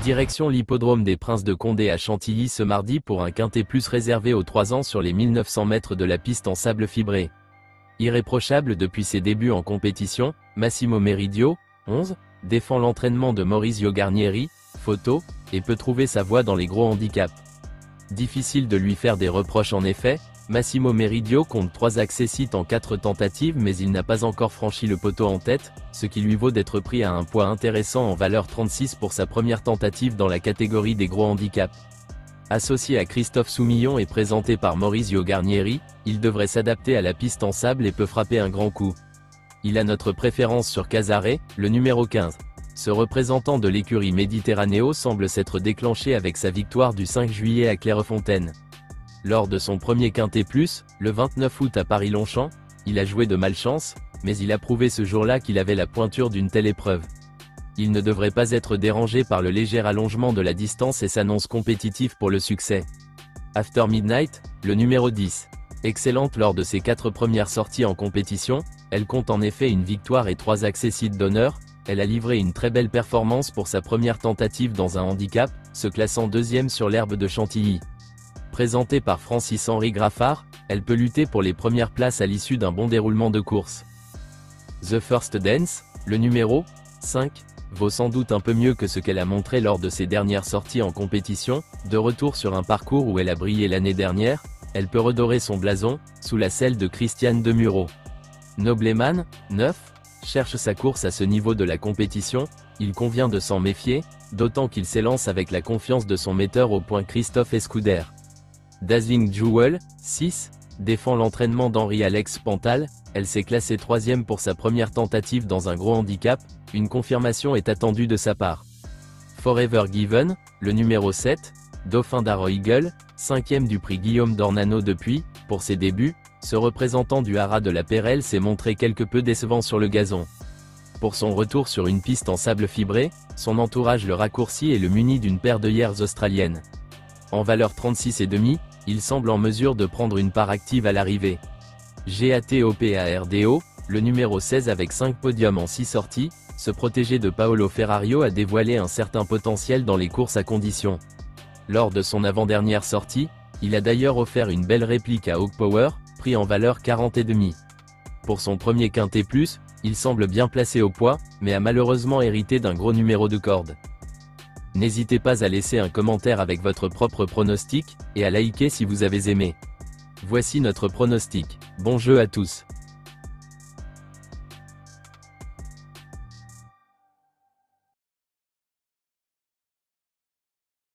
Direction l'hippodrome des Princes de Condé à Chantilly ce mardi pour un quintet plus réservé aux 3 ans sur les 1900 mètres de la piste en sable fibré. Irréprochable depuis ses débuts en compétition, Massimo Meridio, 11, défend l'entraînement de Maurizio Garnieri, photo, et peut trouver sa voie dans les gros handicaps. Difficile de lui faire des reproches en effet, Massimo Meridio compte 3 accessites en 4 tentatives mais il n'a pas encore franchi le poteau en tête, ce qui lui vaut d'être pris à un poids intéressant en valeur 36 pour sa première tentative dans la catégorie des gros handicaps. Associé à Christophe Soumillon et présenté par Maurizio Garnieri, il devrait s'adapter à la piste en sable et peut frapper un grand coup. Il a notre préférence sur Casare, le numéro 15. Ce représentant de l'écurie Méditerranéo semble s'être déclenché avec sa victoire du 5 juillet à Clairefontaine. Lors de son premier quintet plus, le 29 août à Paris-Longchamp, il a joué de malchance, mais il a prouvé ce jour-là qu'il avait la pointure d'une telle épreuve. Il ne devrait pas être dérangé par le léger allongement de la distance et s'annonce compétitif pour le succès. After Midnight, le numéro 10. Excellente lors de ses 4 premières sorties en compétition, elle compte en effet une victoire et 3 accessites d'honneur. Elle a livré une très belle performance pour sa première tentative dans un handicap, se classant 2e sur l'herbe de Chantilly. Présentée par Francis-Henri Graffard, elle peut lutter pour les premières places à l'issue d'un bon déroulement de course. The First Dance, le numéro 5, vaut sans doute un peu mieux que ce qu'elle a montré lors de ses dernières sorties en compétition. De retour sur un parcours où elle a brillé l'année dernière, elle peut redorer son blason, sous la selle de Christiane Demuro. Nobleman, 9, cherche sa course à ce niveau de la compétition, il convient de s'en méfier, d'autant qu'il s'élance avec la confiance de son metteur au point Christophe Escuder. Dazzling Jewel, 6, défend l'entraînement d'Henri-Alex Pantal, elle s'est classée 3e pour sa première tentative dans un gros handicap, une confirmation est attendue de sa part. Forever Given, le numéro 7, dauphin d'Arrow Eagle, 5e du prix Guillaume d'Ornano depuis, pour ses débuts, ce représentant du haras de la Perelle s'est montré quelque peu décevant sur le gazon. Pour son retour sur une piste en sable fibré, son entourage le raccourcit et le munit d'une paire d'œillères australiennes. En valeur 36,5, il semble en mesure de prendre une part active à l'arrivée. GATOPARDO, le numéro 16 avec 5 podiums en 6 sorties, ce protégé de Paolo Ferrario a dévoilé un certain potentiel dans les courses à condition. Lors de son avant-dernière sortie, il a d'ailleurs offert une belle réplique à Hawk Power, prix en valeur 40,5. Pour son premier quintet plus, il semble bien placé au poids, mais a malheureusement hérité d'un gros numéro de corde. N'hésitez pas à laisser un commentaire avec votre propre pronostic, et à liker si vous avez aimé. Voici notre pronostic. Bon jeu à tous.